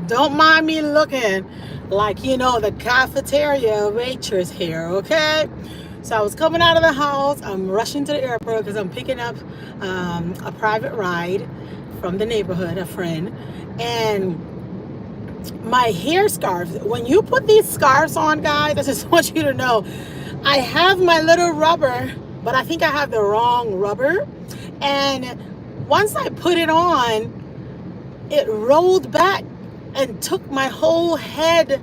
Don't mind me looking like, the cafeteria waitress here, okay? So I was coming out of the house. I'm rushing to the airport because I'm picking up a private ride from the neighborhood, a friend. And my hair scarves, when you put these scarves on, guys, I just want you to know, I have my little rubber, but I think I have the wrong rubber. And once I put it on, it rolled back and took my whole head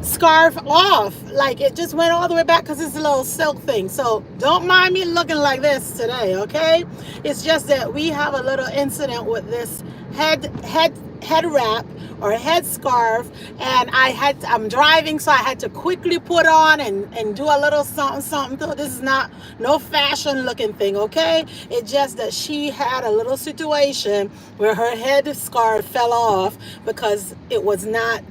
scarf off. Like it just went all the way back because it's a little silk thing. So don't mind me looking like this today, okay? It's just that we have a little incident with this head wrap or head scarf, and I'm driving, so I had to quickly put on and do a little something. So this is no fashion looking thing, okay? It's just that she had a little situation where her head scarf fell off because it was not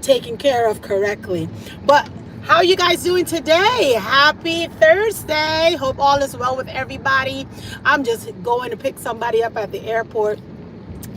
taken care of correctly. But how are you guys doing today? Happy Thursday. Hope all is well with everybody. I'm just going to pick somebody up at the airport,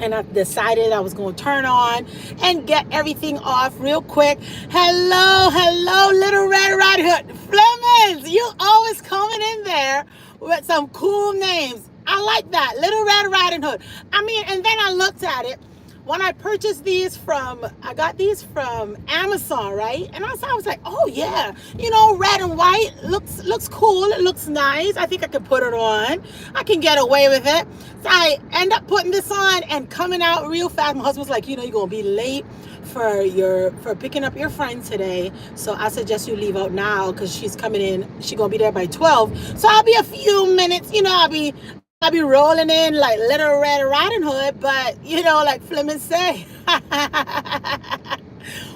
and I decided I was going to turn on and get everything off real quick. Hello, Little Red Riding Hood. Flemings, you always coming in there with some cool names. I like that. Little Red Riding Hood. And then I looked at it. When I purchased I got these from Amazon, right? And I was like, oh yeah, red and white looks cool. It looks nice. I think I can put it on. I can get away with it. So I end up putting this on and coming out real fast. My husband's like, you're gonna be late for picking up your friend today. So I suggest you leave out now because she's coming in. She's gonna be there by 12. So I'll be a few minutes. I'll be rolling in like Little Red Riding Hood, but like Fleming say,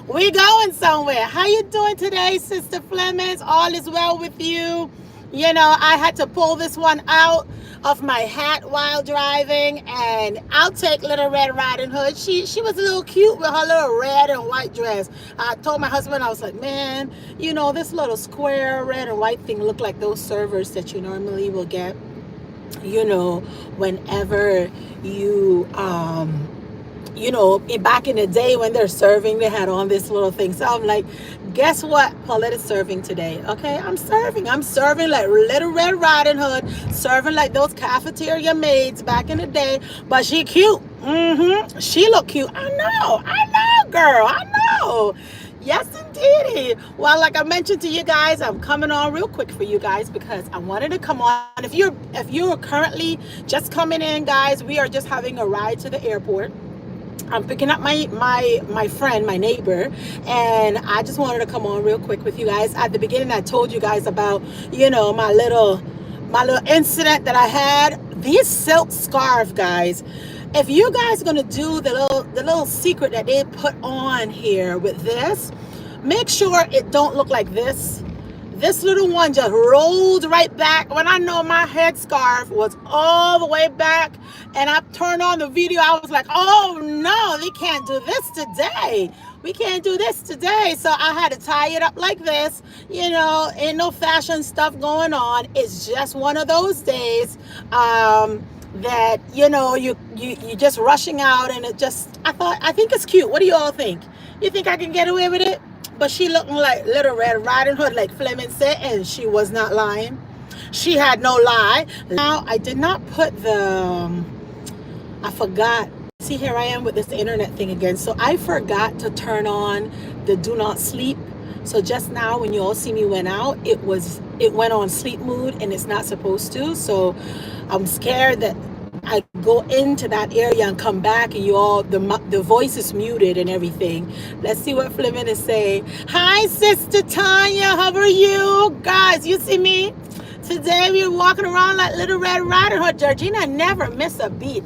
we going somewhere. How you doing today, Sister Flemings? All is well with you? I had to pull this one out of my hat while driving, and I'll take Little Red Riding Hood. She was a little cute with her little red and white dress. I told my husband, I was like, man, this little square red and white thing look like those servers that you normally will get whenever you back in the day when they're serving, they had on this little thing. So I'm like, guess what? Paulette is serving today. Okay, I'm serving like Little Red Riding Hood, serving like those cafeteria maids back in the day. But she cute. She look cute. I know, girl. I know. Yes, indeed. Well, like I mentioned to you guys, I'm coming on real quick for you guys because I wanted to come on. If you're currently just coming in, guys, we are just having a ride to the airport. I'm picking up my friend, my neighbor, and I just wanted to come on real quick with you guys. At the beginning, I told you guys about, my little incident that I had. These silk scarf, guys. If you guys are gonna do the little secret that they put on here with this, make sure it don't look like this. This little one just rolled right back. When I know my headscarf was all the way back, and I turned on the video, I was like, oh no, they can't do this today. We can't do this today. So I had to tie it up like this. Ain't no fashion stuff going on. It's just one of those days that you just rushing out, and I think it's cute. What do you all think? You think I can get away with it? But she looking like Little Red Riding Hood, like Fleming said, and she was not lying. She had no lie. Now, I did not put I forgot. See, here I am with this internet thing again. So I forgot to turn on the do not sleep. So just now when you all see me went out, it went on sleep mode, and it's not supposed to. So I'm scared that I go into that area and come back and the voice is muted and everything. Let's see what Fleming is saying. Hi, Sister Tanya. How are you? Guys, you see me? Today we're walking around like Little Red Riding Hood. Georgina never miss a beat.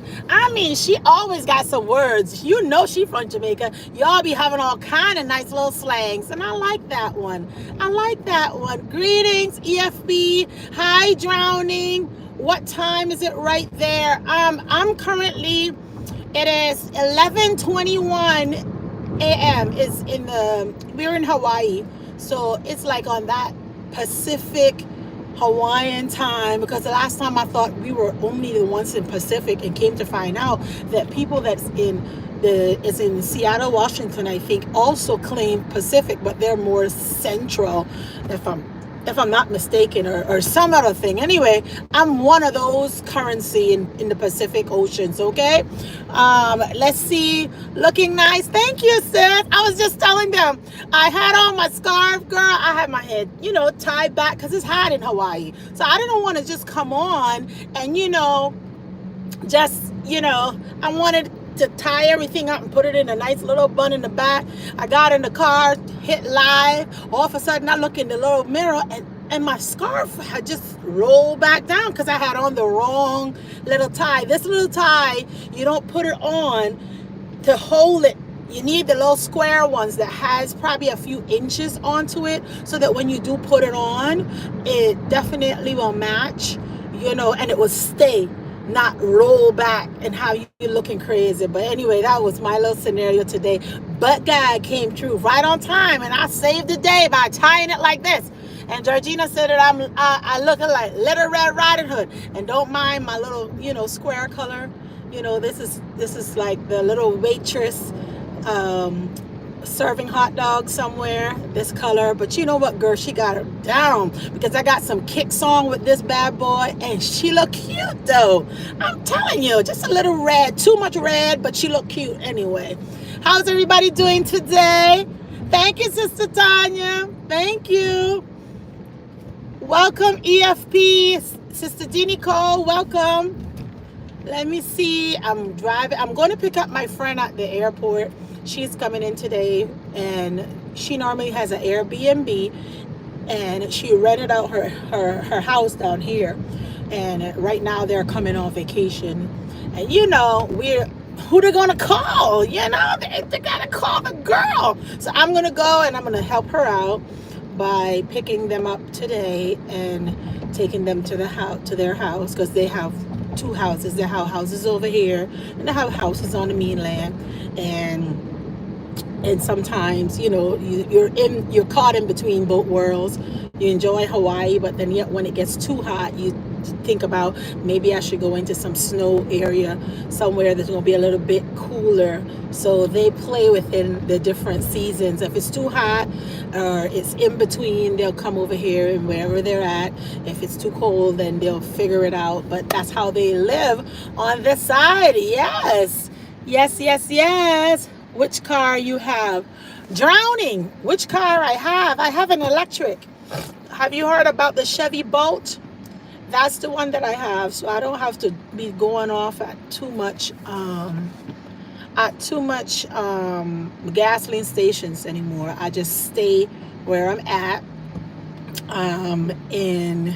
She always got some words. She from Jamaica. Y'all be having all kind of nice little slangs, and I like that one. Greetings, EFB. Hi, Drowning. What time is it right there? I'm currently, it is 11:21 a.m. We're in Hawaii, so it's like on that Pacific Hawaiian time, because the last time I thought we were only the ones in Pacific, and came to find out that people that's in Seattle, Washington, I think, also claim Pacific, but they're more central, if I'm not mistaken, or some other thing. Anyway, I'm one of those currency in the Pacific Oceans, okay? Let's see. Looking nice. Thank you, sis. I was just telling them I had on my scarf, girl. I had my head, tied back because it's hot in Hawaii. So I didn't want to just come on and, I wanted to tie everything up and put it in a nice little bun in the back. I got in the car, hit live. All of a sudden, I look in the little mirror, and my scarf had just rolled back down because I had on the wrong little tie. This little tie, you don't put it on to hold it. You need the little square ones that has probably a few inches onto it, so that when you do put it on, it definitely will match, and it will stay, not roll back and have you looking crazy. But anyway, that was my little scenario today. But God came through right on time, and I saved the day by tying it like this. And Georgina said that I looking like Little Red Riding Hood. And don't mind my little, square color. This is like the little waitress serving hot dogs somewhere, this color. But you know what, girl, she got her down, because I got some kicks on with this bad boy, and she look cute though. I'm telling you, just a little red, too much red, but she look cute anyway. How's everybody doing today? Thank you, Sister Tanya. Thank you. Welcome, EFP. Sister D. Nicole, welcome. Let me see. I'm driving. I'm going to pick up my friend at the airport. She's coming in today, and she normally has an Airbnb, and she rented out her house down here. And right now they're coming on vacation. And who they're gonna call? They gotta call the girl. So I'm gonna go and I'm gonna help her out by picking them up today and taking them to their house, because they have two houses. They have houses over here, and they have houses on the mainland. And sometimes, you're caught in between both worlds. You enjoy Hawaii, but then yet when it gets too hot, you think about, maybe I should go into some snow area somewhere that's going to be a little bit cooler. So they play within the different seasons. If it's too hot or it's in between, they'll come over here, and wherever they're at. If it's too cold, then they'll figure it out. But that's how they live on this side. Yes. Which car you have? Drowning. Which car I have? I have an electric. Have you heard about the Chevy Bolt? That's the one that I have, so I don't have to be going off at too much gasoline stations anymore. I just stay where I'm at. And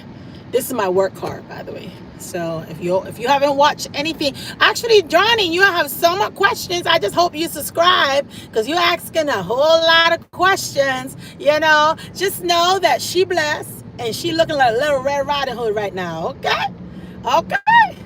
this is my work car, by the way. So if you haven't watched anything, actually, Johnny, you have so much questions. I just hope you subscribe, because you're asking a whole lot of questions. Just know that she blessed, and she looking like Little Red Riding Hood right now. Okay.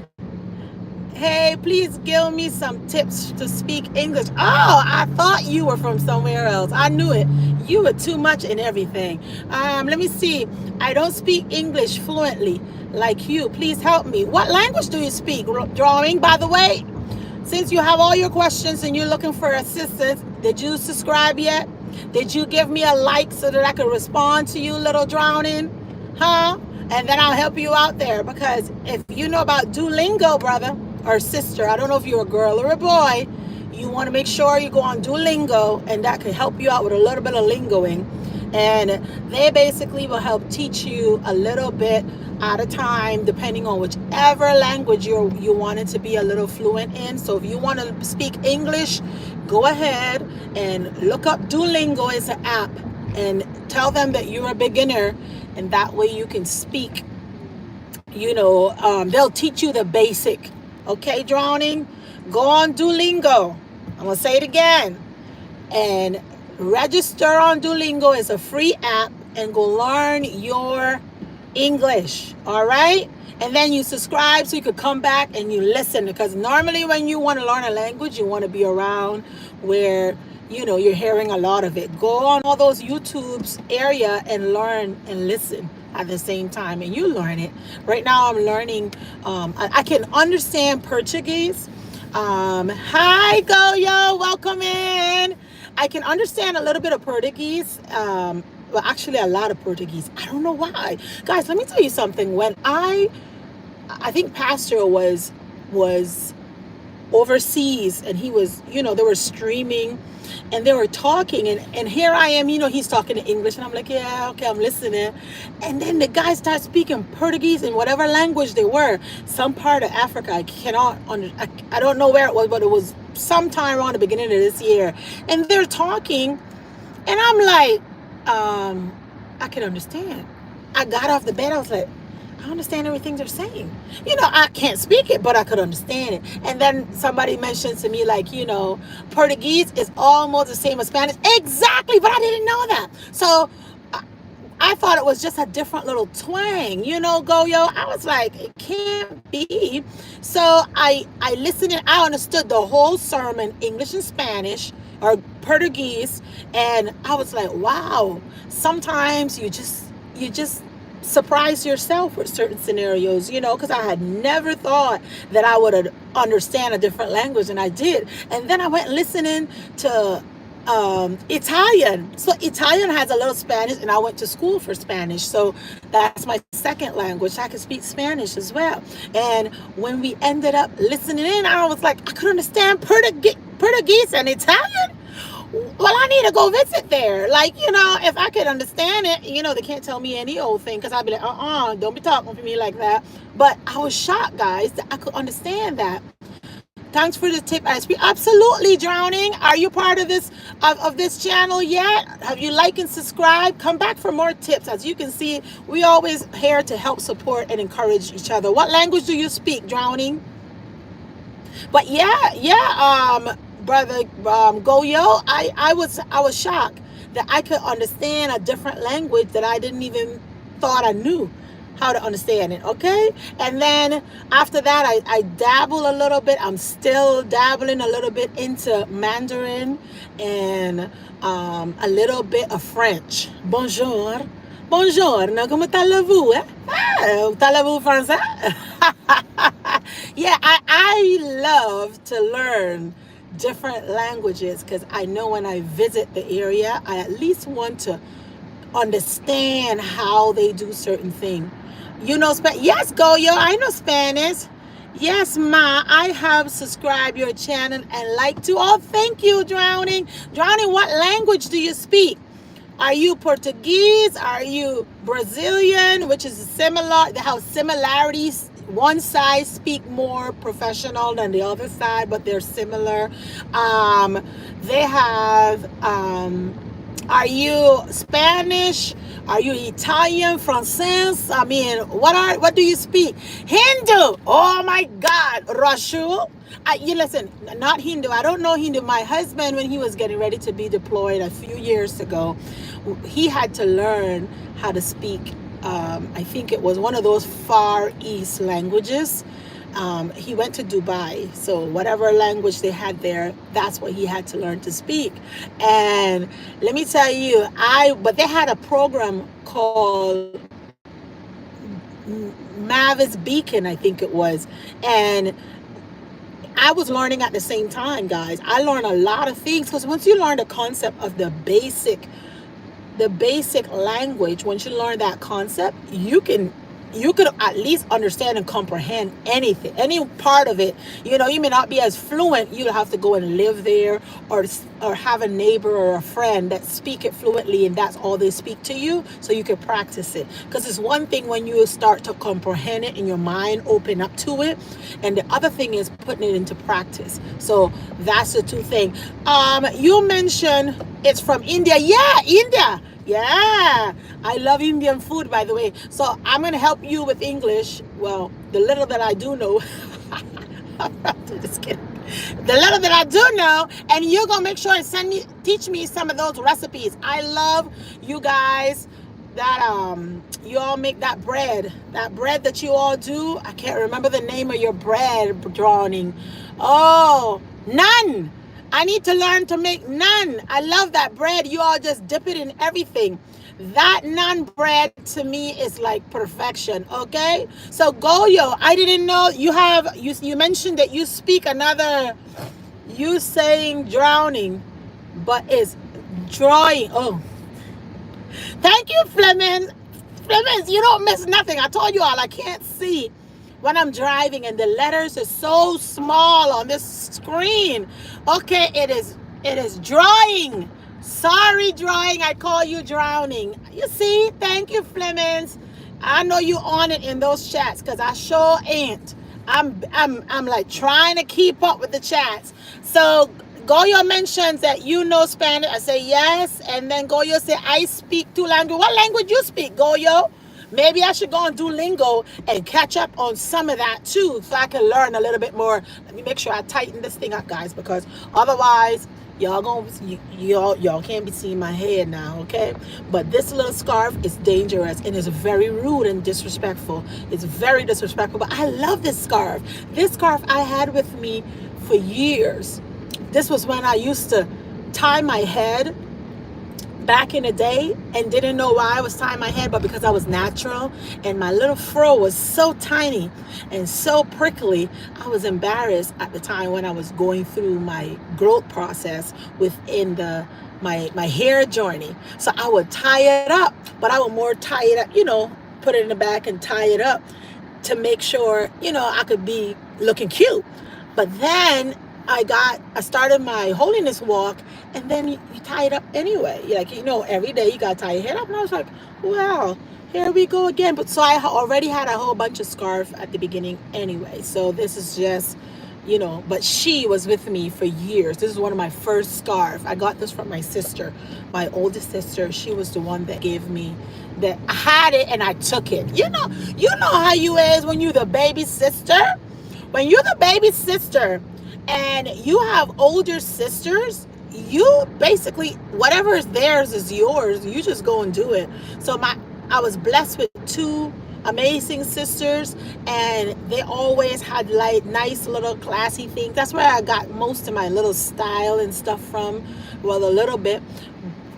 Hey, please give me some tips to speak English. Oh, I thought you were from somewhere else. I knew it. You were too much in everything. Let me see. I don't speak English fluently like you. Please help me. What language do you speak? Drawing, by the way. Since you have all your questions and you're looking for assistance, did you subscribe yet? Did you give me a like so that I could respond to you, little drowning? Huh? And then I'll help you out there, because if you know about Duolingo, brother or sister, I don't know if you're a girl or a boy, you want to make sure you go on Duolingo, and that can help you out with a little bit of lingoing. And they basically will help teach you a little bit at a time, depending on whichever language you want it to be a little fluent in. So if you want to speak English, go ahead and look up Duolingo. It's an app, and tell them that you're a beginner, and that way you can speak. They'll teach you the basic. Okay, drowning? Go on Duolingo. I'm going to say it again. And register on Duolingo. It's a free app, and go learn your English. All right. And then you subscribe so you could come back and you listen, because normally when you want to learn a language, you want to be around where you're hearing a lot of it. Go on all those YouTube's area and learn and listen at the same time, and you learn it. Right now I'm learning. I can understand Portuguese. Hi Goyo, welcome in. I can understand a little bit of Portuguese. Well, actually a lot of Portuguese. I don't know why. Guys, let me tell you something. When I think Pastor was overseas, and he was, they were streaming and they were talking, and here I am, he's talking in English, and I'm like, yeah, okay, I'm listening. And then the guy starts speaking Portuguese in whatever language they were, some part of Africa. I don't know where it was, but it was sometime around the beginning of this year. And they're talking, and I'm like, I can understand. I got off the bed, I was like, I understand everything they're saying. I can't speak it, but I could understand it. And then somebody mentioned to me, like, Portuguese is almost the same as Spanish. Exactly, but I didn't know that. So I thought it was just a different little twang, Goyo. I was like, it can't be. So I listened, and I understood the whole sermon, English and Spanish, or Portuguese, and I was like, wow. Sometimes you just surprise yourself with certain scenarios, because I had never thought that I would understand a different language, and I did. And then I went listening to Italian. So Italian has a little Spanish, and I went to school for Spanish, so that's my second language. I could speak Spanish as well. And when we ended up listening in, I was like, I could understand Portuguese and Italian. Well, I need to go visit there. Like, if I could understand it, they can't tell me any old thing, because I'd be like, don't be talking to me like that. But I was shocked, guys, that I could understand that. Thanks for the tip, ISP. Absolutely, Drowning. Are you part of this of this channel yet? Have you liked and subscribed? Come back for more tips. As you can see, we always here to help support and encourage each other. What language do you speak, Drowning? But brother Goyo, I was shocked that I could understand a different language that I didn't even thought I knew how to understand it. Okay. And then after that, I dabble a little bit. I'm still dabbling a little bit into Mandarin and a little bit of French. Bonjour. Buongiorno, come allez-vous? Allez-vous français? Yeah, I love to learn different languages, because I know when I visit the area, I at least want to understand how they do certain things. Yes, Goyo, I know Spanish. Yes, Ma, I have subscribed your channel and like to. Oh, thank you, Drowning. Drowning, what language do you speak? Are you Portuguese? Are you Brazilian? Which is similar. They have similarities. One side speak more professional than the other side, but they're similar. They have, are you Spanish? Are you Italian, Francais? I mean, what do you speak? Hindu. Oh my God, Rashul. You listen, not Hindu. I don't know Hindu. My husband, when he was getting ready to be deployed a few years ago, he had to learn how to speak. I think it was one of those Far East languages. He went to Dubai, so whatever language they had there, that's what he had to learn to speak. And let me tell you, but they had a program called Mavis Beacon, I think it was, and I was learning at the same time, guys. I learned a lot of things, because once you learn the concept of the basic language, once you learn that concept, you could at least understand and comprehend anything, any part of it. You may not be as fluent. You'll have to go and live there, or have a neighbor or a friend that speak it fluently, and that's all they speak to you, so you can practice it. Because it's one thing when you start to comprehend it and your mind open up to it, and the other thing is putting it into practice. So that's the two things. You mentioned it's from India. Yeah, India. Yeah, I love Indian food, by the way. So I'm going to help you with English. Well, the little that I do know. I'm just kidding. The little that I do know, and you're going to make sure and teach me some of those recipes. I love you guys you all make that bread that you all do. I can't remember the name of your bread, drowning. Oh, naan. I need to learn to make naan. I love that bread. You all just dip it in everything. That naan bread to me is like perfection. Okay, so Goyo, I didn't know you mentioned that you speak another, you saying drowning, but it's drawing. Oh, thank you, Fleming. Fleming, you don't miss nothing. I told you all I can't see when I'm driving, and the letters are so small on this screen. Okay, it is drawing. Sorry, drawing. I call you drowning. You see? Thank you, Flemings. I know you on it in those chats because I sure ain't. I'm like trying to keep up with the chats. So Goyo mentions that you know Spanish. I say yes, and then Goyo say I speak two languages. What language you speak, Goyo? Maybe I should go on Duolingo and catch up on some of that too, so I can learn a little bit more. Let me make sure I tighten this thing up, guys, because otherwise y'all can't be seeing my head now, okay? But this little scarf is dangerous and is very rude and disrespectful. It's very disrespectful, but I love this scarf. This scarf I had with me for years. This was when I used to tie my head back in the day and didn't know why I was tying my head, but because I was natural and my little fro was so tiny and so prickly, I was embarrassed at the time when I was going through my growth process within my hair journey. So I would tie it up, but I would more tie it up, put it in the back and tie it up to make sure, I could be looking cute. But then I started my holiness walk, and then you tie it up anyway. Every day you got to tie your head up. And I was like, wow, here we go again. But so I already had a whole bunch of scarf at the beginning anyway. So this is just, but she was with me for years. This is one of my first scarf. I got this from my sister, my oldest sister. She was the one that gave me that. I had it and I took it. You know how you is when you're the baby sister. When you're the baby sister and you have older sisters, you basically, whatever is theirs is yours. You just go and do it. So I was blessed with two amazing sisters, and they always had like nice little classy things. That's where I got most of my little style and stuff from. Well, a little bit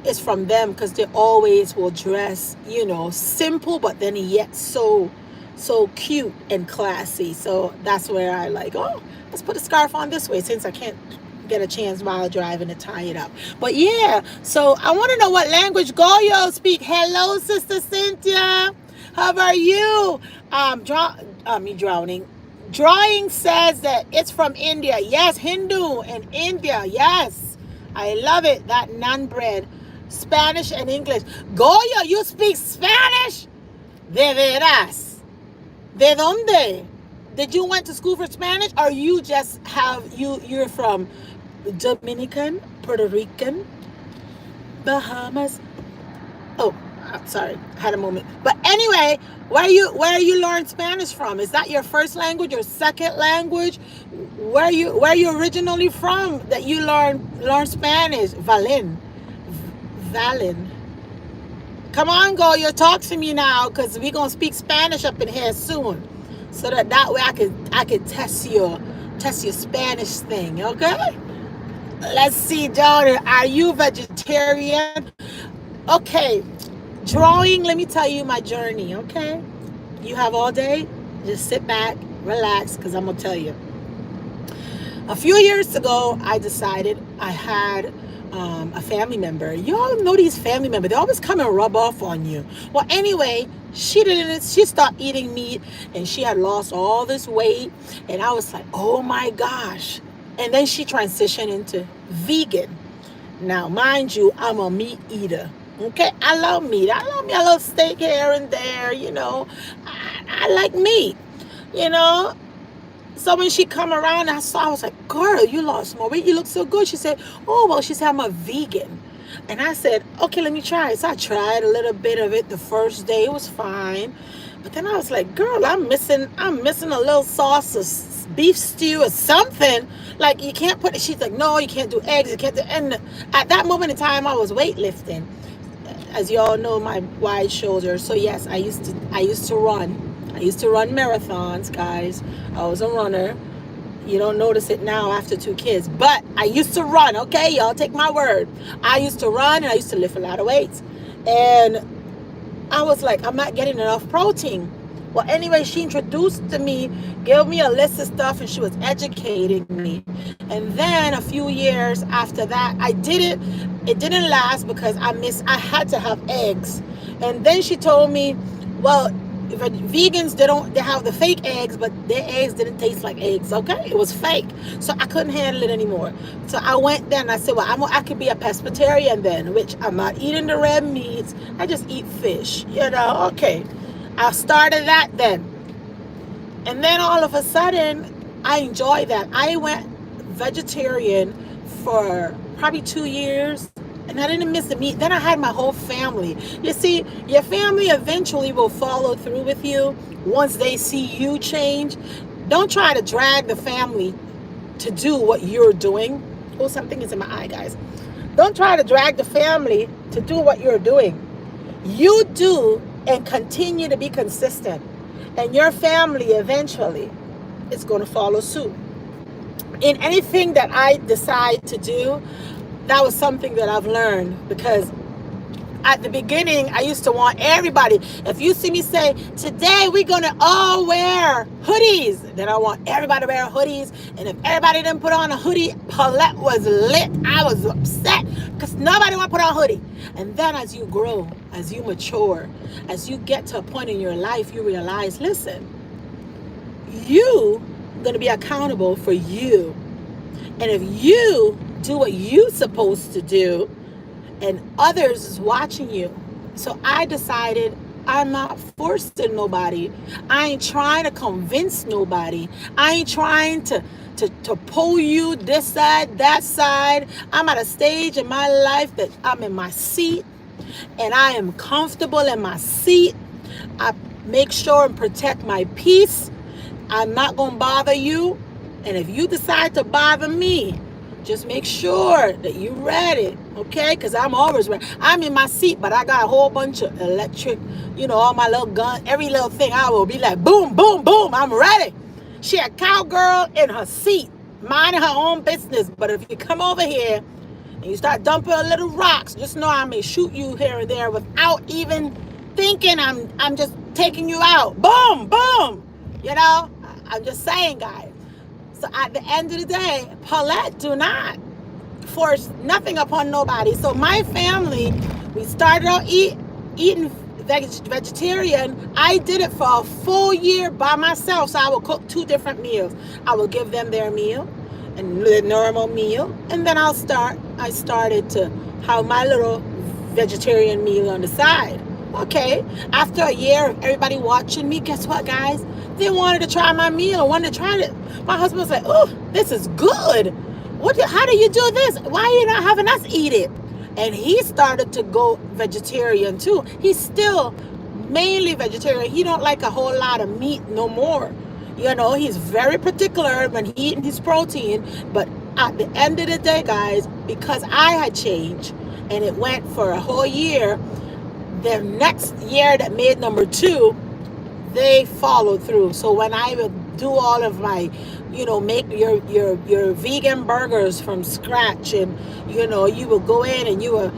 is from them, because they always will dress, simple, but then yet so cute and classy. So that's where I like, let's put a scarf on this way, since I can't get a chance while driving to tie it up. But yeah, so I want to know what language Goyo speak. Hello, Sister Cynthia. How are you? Drowning. Drawing says that it's from India. Yes, Hindu and India. Yes, I love it. That naan bread. Spanish and English. Goyo, you speak Spanish? De veras. ¿De dónde? Did you went to school for Spanish, or you just you're from Dominican, Puerto Rican, Bahamas? Oh, sorry, I had a moment. But anyway, where you learn Spanish from? Is that your first language, your second language? Where you originally from that you learn Spanish? Valen. Come on, Goyo, talk to me now, because we're gonna speak Spanish up in here soon, so that way I could test your Spanish thing, okay? Let's see, daughter, are you vegetarian? Okay, drawing. Let me tell you my journey, okay? You have all day. Just sit back, relax, because I'm gonna tell you. A few years ago, I decided I had a family member. You all know these family members. They always come and rub off on you. Well, anyway, she stopped eating meat, and she had lost all this weight. And I was like, oh my gosh. And then she transitioned into vegan. Now, mind you, I'm a meat eater. Okay, I love meat. I love me a little steak here and there, I like meat, So when she come around, I was like, girl, you lost more weight. You look so good. She said, I'm a vegan. And I said, okay, let me try it. So I tried a little bit of it the first day. It was fine. But then I was like, girl, I'm missing a little sauce or beef stew or something. Like, you can't put it. She's like, no, you can't do eggs. You can't do. And at that moment in time, I was weightlifting. as you all know, my wide shoulders. So yes, I used to run. I used to run marathons, guys. I was a runner. You don't notice it now after 2 kids, but I used to run. Okay, y'all take my word. I used to run and I used to lift a lot of weights, and I was like, I'm not getting enough protein. Well, anyway, she introduced to me, gave me a list of stuff, and she was educating me. And then a few years after that, I did it. It didn't last because I had to have eggs. And then she told me, well, if vegans, they have the fake eggs, but their eggs didn't taste like eggs. Okay, it was fake, so I couldn't handle it anymore. So I went then. I said, well, I could be a pescatarian then, which I'm not eating the red meats. I just eat fish. Okay. I started that then. And then all of a sudden, I enjoyed that. I went vegetarian for probably 2 years, and I didn't miss the meat. Then I had my whole family. You see, your family eventually will follow through with you once they see you change. Don't try to drag the family to do what you're doing. Oh, something is in my eye, guys. Don't try to drag the family to do what you're doing. You do and continue to be consistent, and your family eventually is going to follow suit. In anything that I decide to do, that was something that I've learned, because at the beginning, I used to want everybody. If you see me say, today we're going to all wear hoodies, then I want everybody to wear hoodies. And if everybody didn't put on a hoodie, Paulette was lit. I was upset because nobody want to put on a hoodie. And then as you grow, as you mature, as you get to a point in your life, you realize, listen, you going to be accountable for you. And if you do what you're supposed to do, and others is watching you. So I decided I'm not forcing nobody. I ain't trying to convince nobody. I ain't trying to pull you this side, that side. I'm at a stage in my life that I'm in my seat and I am comfortable in my seat. I make sure and protect my peace. I'm not going to bother you. And if you decide to bother me, just make sure that you're ready, okay? Because I'm always ready. I'm in my seat, but I got a whole bunch of electric, all my little gun, every little thing. I will be like, boom, boom, boom, I'm ready. She a cowgirl in her seat, minding her own business. But if you come over here and you start dumping little rocks, just know I may shoot you here and there without even thinking I'm just taking you out. Boom, boom. I'm just saying, guys. So at the end of the day, Paulette, do not force nothing upon nobody. So my family, we started out eating vegetarian. I did it for a full year by myself. So I would cook 2 different meals. I would give them their meal and the normal meal. And then I started to have my little vegetarian meal on the side. Okay. After a year of everybody watching me, guess what, guys? They wanted to try my meal. Wanted to try it. My husband was like, oh, this is good. How do you do this? Why are you not having us eat it? And he started to go vegetarian too. He's still mainly vegetarian. He don't like a whole lot of meat no more. He's very particular when he eating his protein. But at the end of the day, guys, because I had changed and it went for a whole year, the next year that made number 2, they followed through. So when I would do all of my, make your vegan burgers from scratch, and you will go in and you will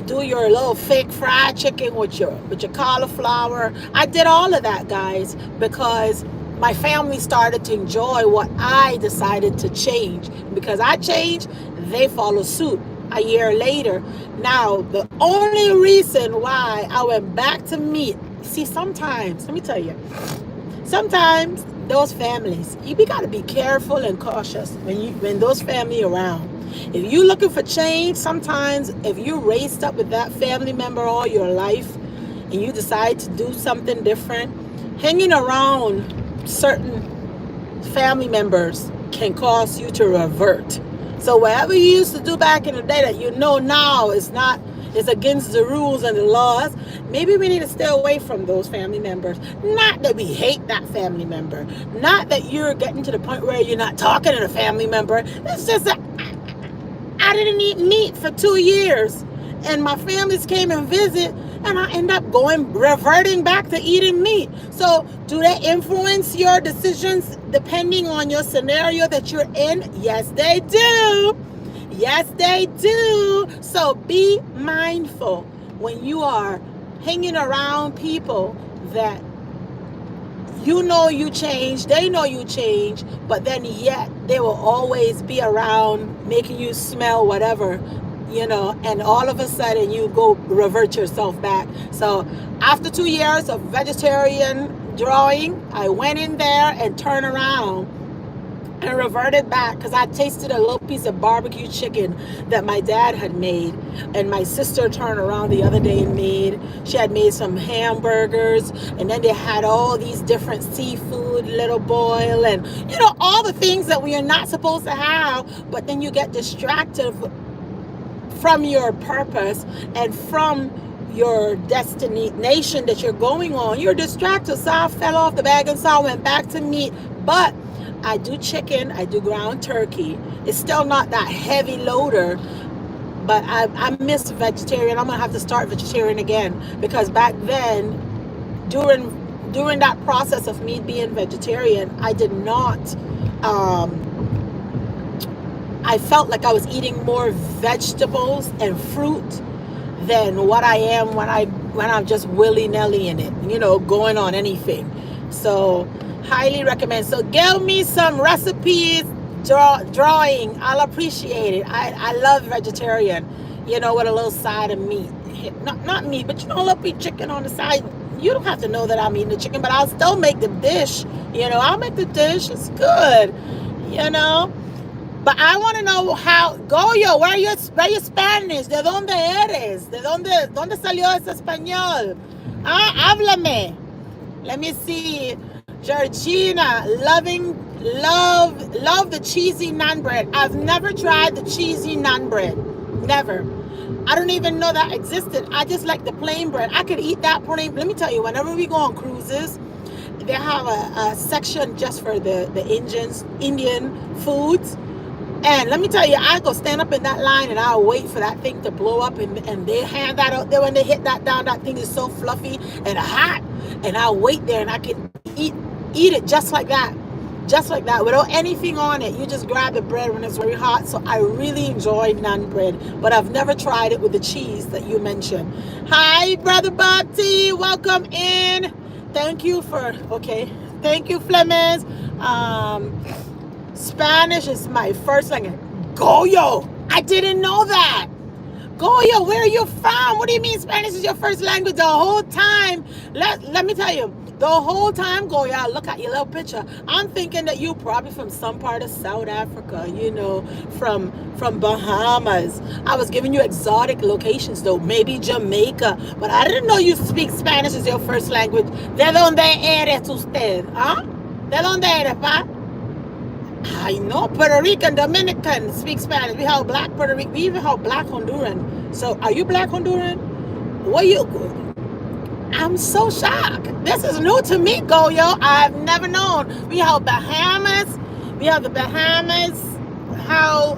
do your little fake fried chicken with your cauliflower. I did all of that, guys, because my family started to enjoy what I decided to change. And because I changed, they follow suit a year later. Now, the only reason why I went back to meat, see, sometimes, let me tell you, sometimes those families, you got to be careful and cautious when those family around. If you're looking for change, sometimes if you're raised up with that family member all your life and you decide to do something different, hanging around certain family members can cause you to revert. So whatever you used to do back in the day that now is against the rules and the laws, maybe we need to stay away from those family members. Not that we hate that family member. Not that you're getting to the point where you're not talking to the family member. It's just that I didn't eat meat for 2 years. and my families came and visit, and I end up reverting back to eating meat. So do they influence your decisions depending on your scenario that you're in? Yes, they do. Yes, they do. So be mindful when you are hanging around people that you know you change, they know you change, but then yet they will always be around making you smell whatever, and all of a sudden you go revert yourself back. So after 2 years of vegetarian drawing, I went in there and turned around and reverted back because I tasted a little piece of barbecue chicken that my dad had made, and my sister turned around the other day and she had made some hamburgers, and then they had all these different seafood, little boil, and all the things that we are not supposed to have, but then you get distracted from your purpose and from your destination that you're going on. You're distracted. So I fell off the wagon, so I went back to meat. But I do chicken, I do ground turkey. It's still not that heavy loader, but I miss vegetarian. I'm gonna have to start vegetarian again, because back then, during that process of me being vegetarian, I did not. I felt like I was eating more vegetables and fruit than what I am when I'm just willy-nilly in it, going on anything. So highly recommend. So give me some recipes, drawing. I'll appreciate it. I love vegetarian, with a little side of meat. Not meat, but a little bit chicken on the side. You don't have to know that I'm eating the chicken, but I'll still make the dish. I'll make the dish. It's good, But I want to know how, Goyo, where are you Spanish? ¿De dónde eres? ¿De dónde salió ese español? Háblame. Let me see. Georgina, love the cheesy naan bread. I've never tried the cheesy naan bread. Never. I don't even know that existed. I just like the plain bread. I could eat that plain. Let me tell you, whenever we go on cruises, they have a section just for the Indian foods. And let me tell you, I go stand up in that line and I'll wait for that thing to blow up, and they hand that out there. When they hit that down, that thing is so fluffy and hot, and I'll wait there and I can eat it just like that, without anything on it. You just grab the bread when it's very hot. So I really enjoy naan bread, but I've never tried it with the cheese that you mentioned. Hi, Brother Bati, welcome in. Thank you, Flemings. Spanish is my first language. Goyo, I didn't know that. Goyo, where are you from? What do you mean Spanish is your first language? The whole time, let me tell you, the whole time, Goyo, look at your little picture. I'm thinking that you probably from some part of South Africa, from Bahamas. I was giving you exotic locations though, maybe Jamaica, but I didn't know you speak Spanish as your first language. ¿De dónde eres usted? Huh? ¿De dónde eres, pa? I know Puerto Rican, Dominican speak Spanish. We have black Puerto Rican. We even have black Honduran. So are you black Honduran? I'm so shocked. This is new to me, Goyo. I've never known. We have Bahamas. We have the Bahamas. I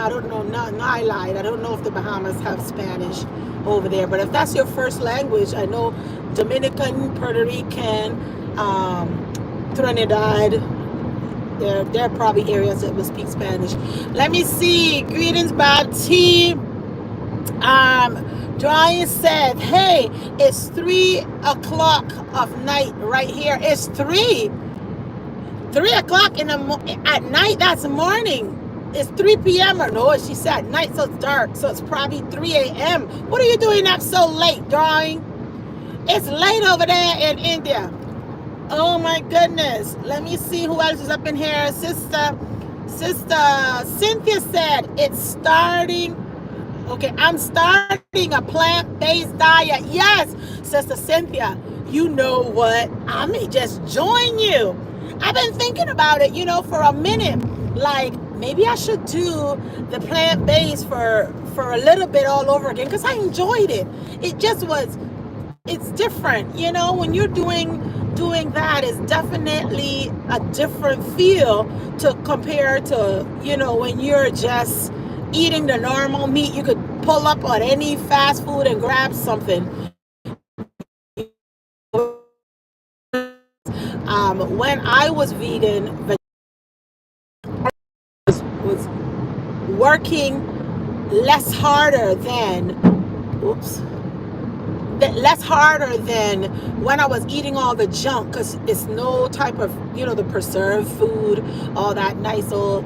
don't know. No, I lied. I don't know if the Bahamas have Spanish over there. But if that's your first language, I know Dominican, Puerto Rican, Trinidad. There are probably areas that will speak Spanish. Let me see. Greetings, Bob T. Drawing said, hey, it's 3 o'clock of night right here. It's 3 o'clock at night. That's morning. It's 3 p.m. or no, she said night, so it's dark. So it's probably 3 a.m. What are you doing up so late, Drawing? It's late over there in India. Oh my goodness. Let me see who else is up in here. Sister Cynthia said it's starting. Okay, I'm starting a plant-based diet. Yes, Sister Cynthia. You know what? I may just join you. I've been thinking about it, for a minute. Like, maybe I should do the plant-based for a little bit all over again, because I enjoyed it. It's different, when you're doing that is definitely a different feel to compare to, when you're just eating the normal meat. You could pull up on any fast food and grab something. When I was vegan, was working less harder than, oops, less harder than when I was eating all the junk, because it's no type of, the preserved food, all that nice old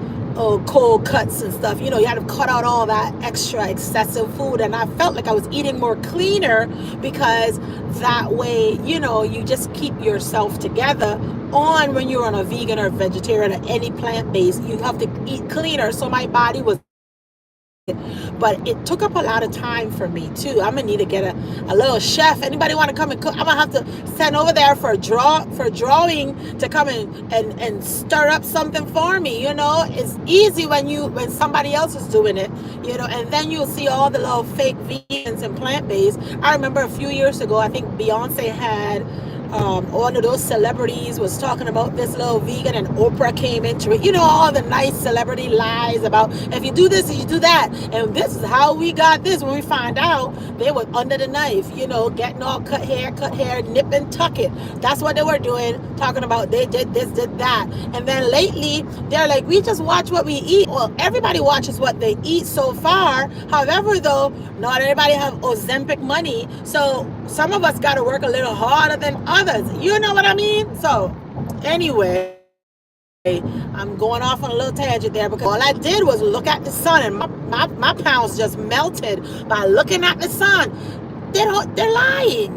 cold cuts and stuff. You had to cut out all that extra excessive food, and I felt like I was eating more cleaner, because that way, you just keep yourself together on when you're on a vegan or vegetarian or any plant-based. You have to eat cleaner, so my body was, but it took up a lot of time for me too. I'm gonna need to get a little chef. Anybody want to come and cook? I'm gonna have to send over there for drawing to come and stir up something for me. It's easy when somebody else is doing it. And then you'll see all the little fake vegans and plant-based. I remember a few years ago, I think Beyonce had one of those celebrities was talking about this little vegan, and Oprah came into it. All the nice celebrity lies about, if you do this, if you do that, and this is how we got this. When we find out, they were under the knife, getting all cut hair, nip and tuck it. That's what they were doing, talking about they did this, did that. And then lately, they're like, we just watch what we eat. Well, everybody watches what they eat so far. However, though, not everybody have Ozempic money, so some of us got to work a little harder than others. You know what I mean? So, anyway, I'm going off on a little tangent there, because all I did was look at the sun, and my pounds just melted by looking at the sun. They're lying.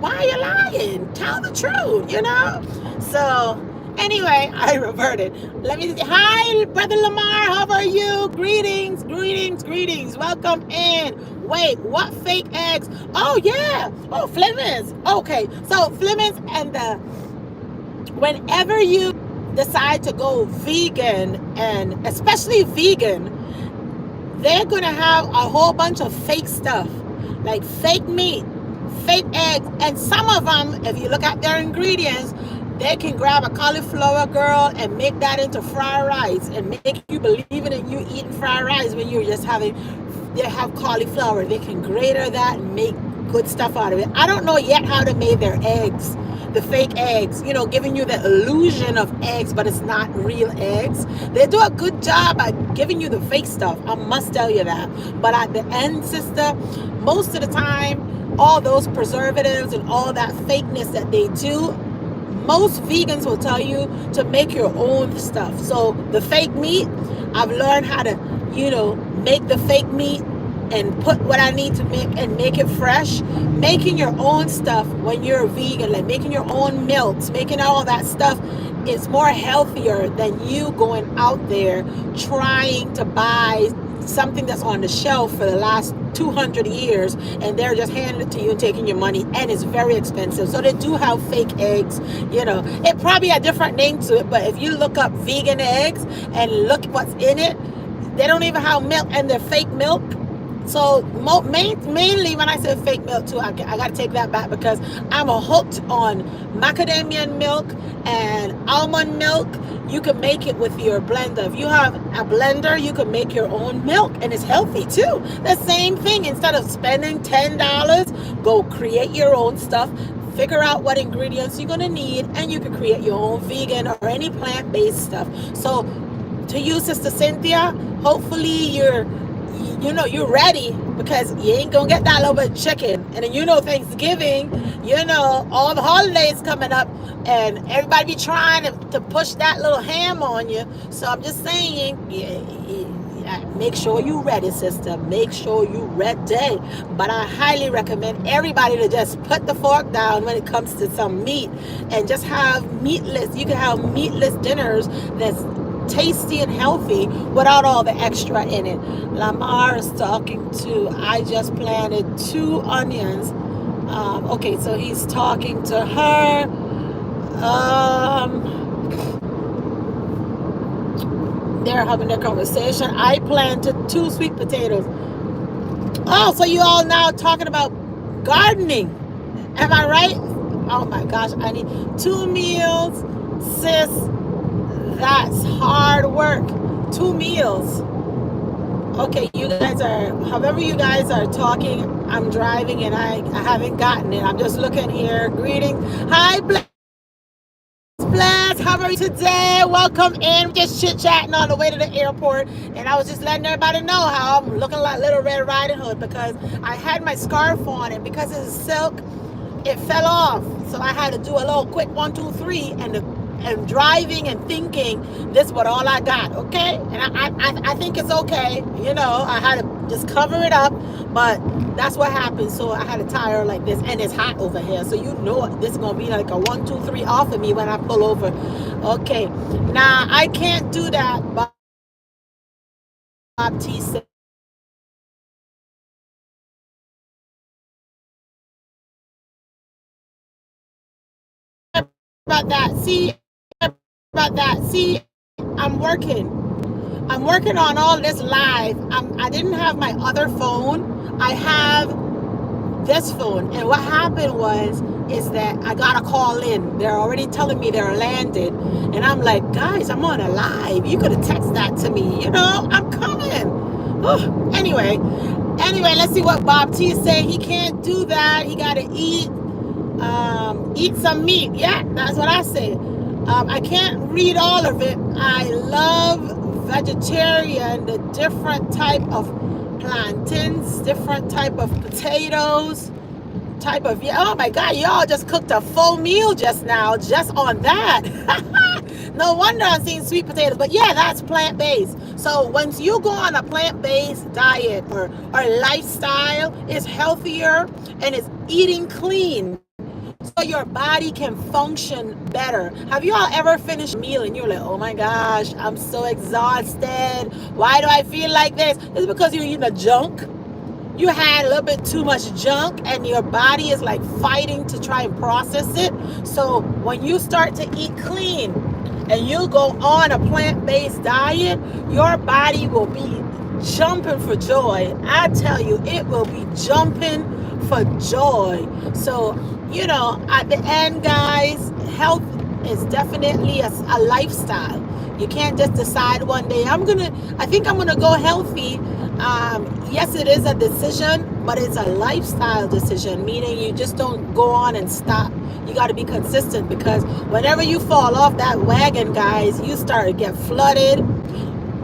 Why are you lying? Tell the truth, So, anyway, I reverted. Let me say, hi, Brother Lamar. How are you? Greetings. Welcome in. Wait, what fake eggs? Oh, yeah. Oh, Flemings. Okay. So, Flemings, and whenever you decide to go vegan, and especially vegan, they're going to have a whole bunch of fake stuff, like fake meat, fake eggs. And some of them, if you look at their ingredients, they can grab a cauliflower, girl, and make that into fried rice and make you believe in you eating fried rice when you're just they have cauliflower. They can grater that and make good stuff out of it. I don't know yet how to make their eggs, the fake eggs, giving you the illusion of eggs, but it's not real eggs. They do a good job at giving you the fake stuff, I must tell you that. But at the end, sister, most of the time, all those preservatives and all that fakeness that they do, most vegans will tell you to make your own stuff. So the fake meat, I've learned how to, make the fake meat and put what I need to make and make it fresh. Making your own stuff when you're a vegan, like making your own milks, making all that stuff, is more healthier than you going out there trying to buy something that's on the shelf for the last 200 years, and they're just handing it to you and taking your money, and it's very expensive. So they do have fake eggs. It probably a different name to it, but if you look up vegan eggs and look what's in it, they don't even have milk, and they're fake milk. So mainly when I say fake milk too, I got to take that back, because I'm hooked on macadamia milk and almond milk. You can make it with your blender. If you have a blender, you can make your own milk, and it's healthy too. The same thing. Instead of spending $10, go create your own stuff. Figure out what ingredients you're going to need, and you can create your own vegan or any plant-based stuff. So to you, Sister Cynthia, hopefully you're ready, because you ain't gonna get that little bit of chicken. And then Thanksgiving, all the holidays coming up, and everybody be trying to push that little ham on you. So I'm just saying, make sure you're ready, sister. Make sure you're ready. But I highly recommend everybody to just put the fork down when it comes to some meat, and just have meatless. You can have meatless dinners that's tasty and healthy without all the extra in it. Lamar is talking to, I just planted 2 onions. Okay, so he's talking to her. They're having their conversation. I planted 2 sweet potatoes. Oh, so you all now talking about gardening. Am I right? Oh my gosh, I need 2 meals, sis. That's hard work. 2 meals. Okay, you guys are, however you guys are talking, I'm driving and I haven't gotten it. I'm just looking here. Greetings. Hi, Bless. How are you today? Welcome in. Just chit chatting on the way to the airport. And I was just letting everybody know how I'm looking like Little Red Riding Hood because I had my scarf on and because it's silk, it fell off. So I had to do a little quick 1, 2, 3 and driving and thinking this was all I got, okay? And I think it's okay. You know, I had to just cover it up, but that's what happened. So I had a tire like this, and it's hot over here. So you know this is gonna be like a 1, 2, 3 off of me when I pull over. Okay, now I can't do that. Bob T said about that. See, I'm working. I'm working on all this live. I didn't have my other phone. I have this phone. And what happened is that I got a call in. They're already telling me they're landed. And I'm like, guys, I'm on a live. You could have texted that to me. You know, I'm coming. Oh, anyway, let's see what Bob T is saying. He can't do that. He got to eat some meat. Yeah, that's what I say. I can't read all of it. I love vegetarian, the different type of plantains, different type of potatoes, type of, yeah, oh my God, y'all just cooked a full meal just now, just on that. No wonder I'm seeing sweet potatoes, but yeah, that's plant-based. So once you go on a plant-based diet or lifestyle, it's healthier and it's eating clean, so your body can function better. Have you all ever finished a meal and you're like, oh my gosh, I'm so exhausted. Why do I feel like this? It's because you're eating a junk. You had a little bit too much junk and your body is like fighting to try and process it. So when you start to eat clean and you go on a plant-based diet, your body will be jumping for joy. I tell you, it will be jumping for joy. So, you know, at the end, guys, health is definitely a lifestyle. You can't just decide one day, I think I'm gonna go healthy. Yes, it is a decision, but it's a lifestyle decision, meaning you just don't go on and stop. You got to be consistent, because whenever you fall off that wagon, guys, you start to get flooded,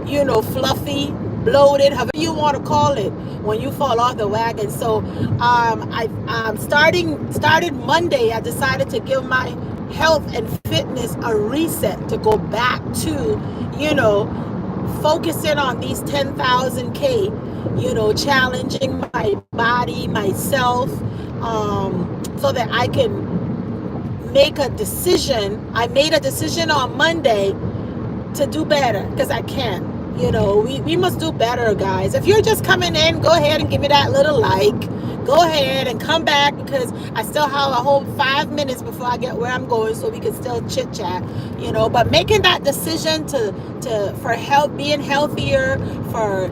you know, fluffy, bloated, however you want to call it, when you fall off the wagon. So I started Monday. I decided to give my health and fitness a reset, to go back to, you know, focusing on these 10,000K, you know, challenging my body, myself, so that I can make a decision. I made a decision on Monday to do better, because I can. You know, we must do better, guys. If you're just coming in, go ahead and give me that little like. Go ahead and come back, because I still have a whole 5 minutes before I get where I'm going, so we can still chit chat, you know. But making that decision for health, being healthier, for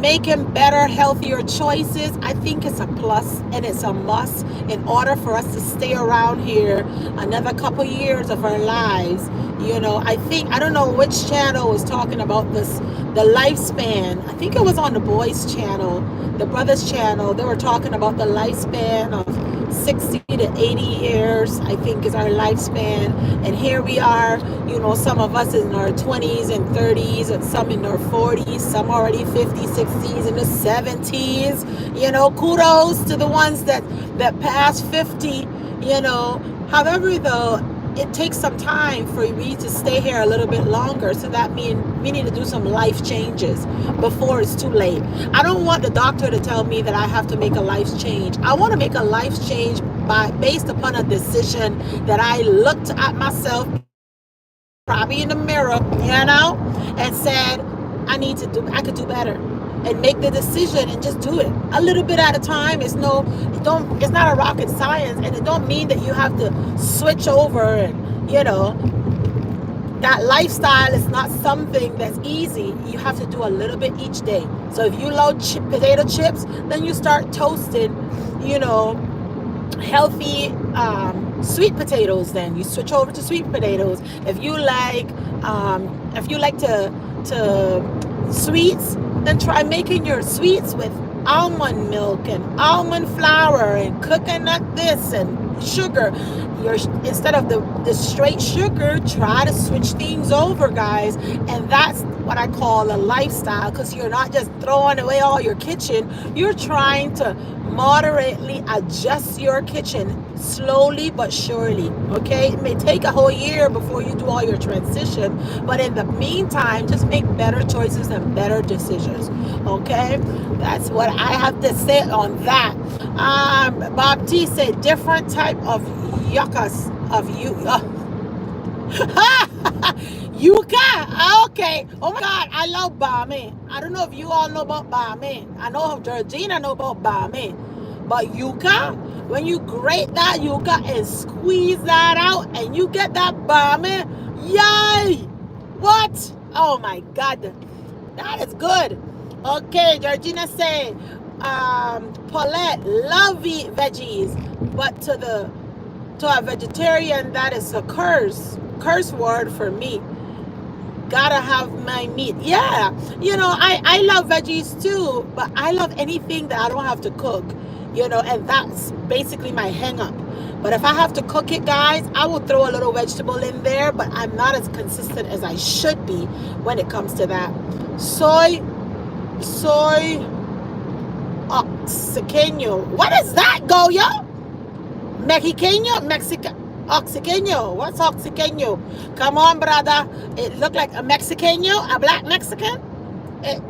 making better, healthier choices, I think it's a plus and it's a must in order for us to stay around here another couple years of our lives. You know, I don't know which channel was talking about this, the lifespan. I think it was on the boys' channel, the brothers' channel. They were talking about the lifespan of 60 to 80 years, I think, is our lifespan. And here we are, you know, some of us in our 20s and 30s, and some in our 40s, some already 50s, 60s, and the 70s. You know, kudos to the ones that passed 50, you know. However, though, it takes some time for me to stay here a little bit longer. So that means we need to do some life changes before it's too late. I don't want the doctor to tell me that I have to make a life change. I want to make a life change based upon a decision that I looked at myself, probably in the mirror, you know, and said, I could do better. And make the decision and just do it a little bit at a time. It's not a rocket science, and it don't mean that you have to switch over, and, you know, that lifestyle is not something that's easy. You have to do a little bit each day. So if you love potato chips, then you start toasting, you know, healthy sweet potatoes. Then you switch over to sweet potatoes. If you like to sweets, Then try making your sweets with almond milk and almond flour and coconut this and sugar. Instead of the straight sugar, try to switch things over, guys. And that's what I call a lifestyle, because you're not just throwing away all your kitchen. You're trying to moderately adjust your kitchen slowly but surely. Okay, it may take a whole year before you do all your transition, but in the meantime, just make better choices and better decisions. Okay, that's what I have to say on that. Bob T said different type of yuccas of you. Yuca. Okay. Oh my God, I love bame. I don't know if you all know about bame. I know Georgina know about bame, but yuca. When you grate that yuca and squeeze that out, and you get that bame, yay! What? Oh my God, that is good. Okay, Georgina say, Paulette, love veggies, but to a vegetarian, that is a curse word for me. Gotta have my meat. Yeah, I love veggies too, but I love anything that I don't have to cook, and that's basically my hang up. But if I have to cook it, guys, I will throw a little vegetable in there, but I'm not as consistent as I should be when it comes to that. Soy oxygenio. What does that go, yo? Oxygenio. What's oxygenio? Come on, brother. It looked like a Mexicano, a black Mexican.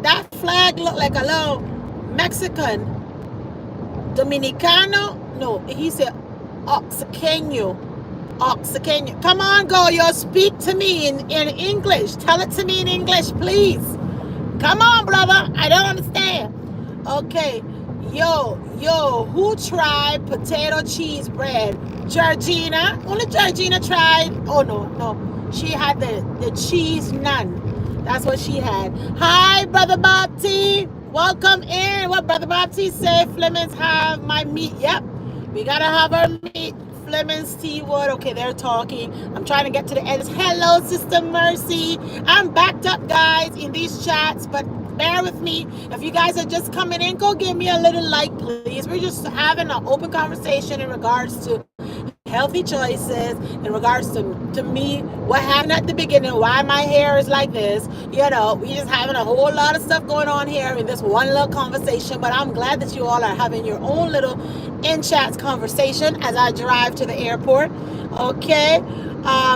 That flag looked like a little Mexican. Dominicano. No, he said oxygenio. Come on, Goyo. Speak to me in English. Tell it to me in English, please. Come on, brother. I don't understand. Okay. Yo, who tried potato cheese bread? Georgina. Only Georgina tried. Oh, no. She had the cheese naan. That's what she had. Hi, Brother Bob T. Welcome in. What Brother Bob T say? Flemings have my meat. Yep. We got to have our meat. Flemings, T Wood. Okay, they're talking. I'm trying to get to the end. Hello, Sister Mercy. I'm backed up, guys, in these chats, but bear with me. If you guys are just coming in, go give me a little like, please. We're just having an open conversation in regards to healthy choices, in regards to me, what happened at the beginning, why my hair is like this. We just having a whole lot of stuff going on here in this one little conversation, but I'm glad that you all are having your own little in-chats conversation as I drive to the airport. Okay.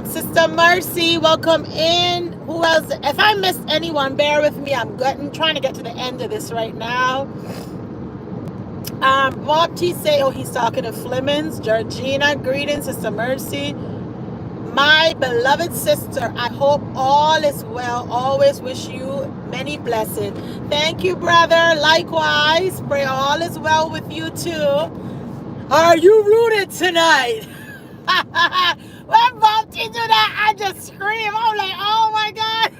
Sister Mercy, welcome in. Who else? If I missed anyone, bear with me. I'm trying to get to the end of this right now. Bob T say, he's talking to Flemings. Georgina, greetings, Sister Mercy. My beloved sister, I hope all is well. Always wish you many blessings. Thank you, brother. Likewise, pray all is well with you too. Are you rooted tonight? When Bob T do that, I just scream. I'm like, oh my God.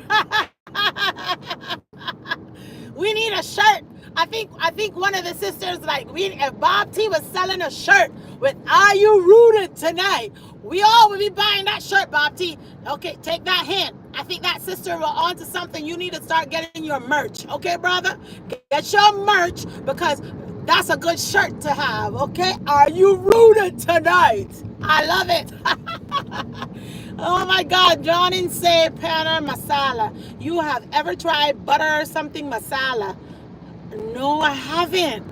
We need a shirt. I think one of the sisters, like, if Bob T was selling a shirt with "Are you rooted tonight?" we all would be buying that shirt, Bob T. Okay, take that hint. I think that sister will onto something. You need to start getting your merch. Okay, brother? Get your merch, because that's a good shirt to have. Okay? Are you rooted tonight? I love it. Oh my God, Johnny say Panna masala. You have ever tried butter or something masala? No, I haven't.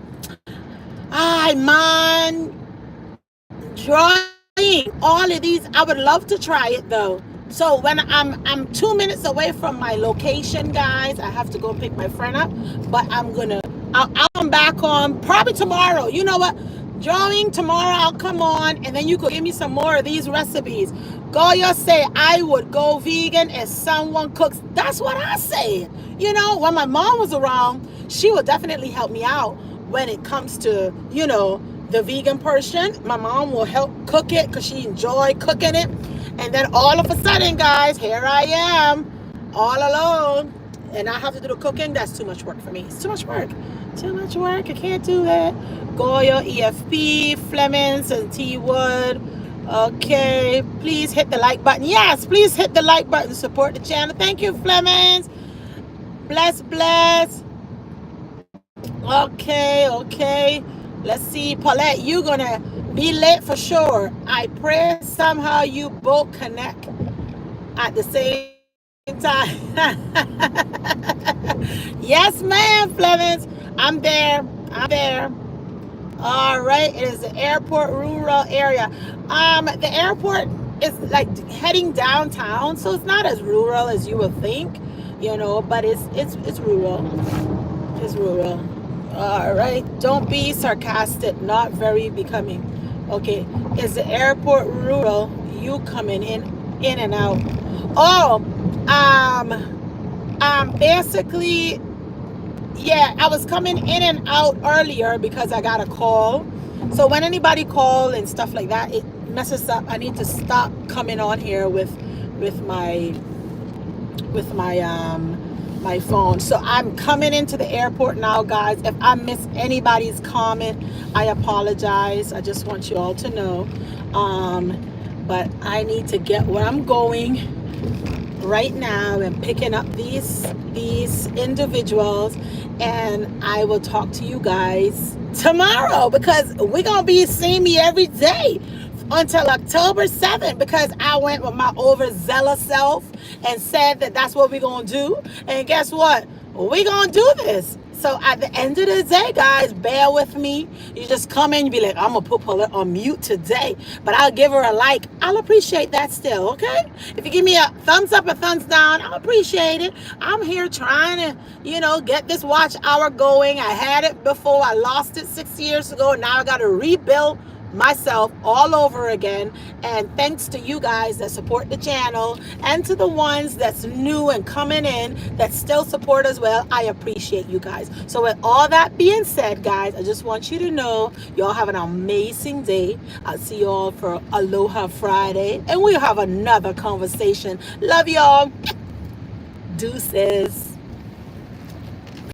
Man, trying all of these. I would love to try it though. So when I'm 2 minutes away from my location, guys, I have to go pick my friend up. But I'll come back on probably tomorrow. You know what? Drawing tomorrow, I'll come on, and then you could give me some more of these recipes. Goya say I would go vegan if someone cooks. That's what I said. When my mom was around, she would definitely help me out when it comes to, the vegan portion. My mom will help cook it because she enjoyed cooking it. And then all of a sudden, guys, here I am all alone. And I have to do the cooking. That's too much work for me. It's too much work. I can't do that. Goya, EFP, Flemings, and T Wood. Okay. Please hit the like button. Yes, please hit the like button. Support the channel. Thank you, Flemings. Bless. Okay, okay. Let's see, Paulette, you gonna be late for sure. I pray somehow you both connect at the same time. Yes, ma'am, Flemings. I'm there. I'm there. All right. It is the airport rural area. The airport is like heading downtown, so it's not as rural as you would think, but it's rural. It's rural. All right. Don't be sarcastic. Not very becoming. Okay. Is the airport rural? You coming in and out. Oh, basically, yeah, I was coming in and out earlier because I got a call. So when anybody call and stuff like that, it messes up. I need to stop coming on here with my my phone. So I'm coming into the airport now, guys. If I miss anybody's comment, I apologize. I just want you all to know. But I need to get where I'm going right now and picking up these individuals, and I will talk to you guys tomorrow because we're gonna be seeing me every day until October 7th, because I went with my overzealous self and said that that's what we're gonna do. And guess what? We're gonna do this. So at the end of the day, guys, bear with me. You just come in, you be like, I'm gonna put Paulette on mute today, but I'll give her a like. I'll appreciate that still, okay? If you give me a thumbs up or thumbs down, I'll appreciate it. I'm here trying to, get this watch hour going. I had it before. I lost it 6 years ago. Now I gotta rebuild myself all over again. And thanks to you guys that support the channel, and to the ones that's new and coming in that still support as well. I appreciate you guys. So with all that being said, guys, I just want you to know y'all have an amazing day. I'll see you all for Aloha Friday, and we'll have another conversation. Love y'all. Deuces.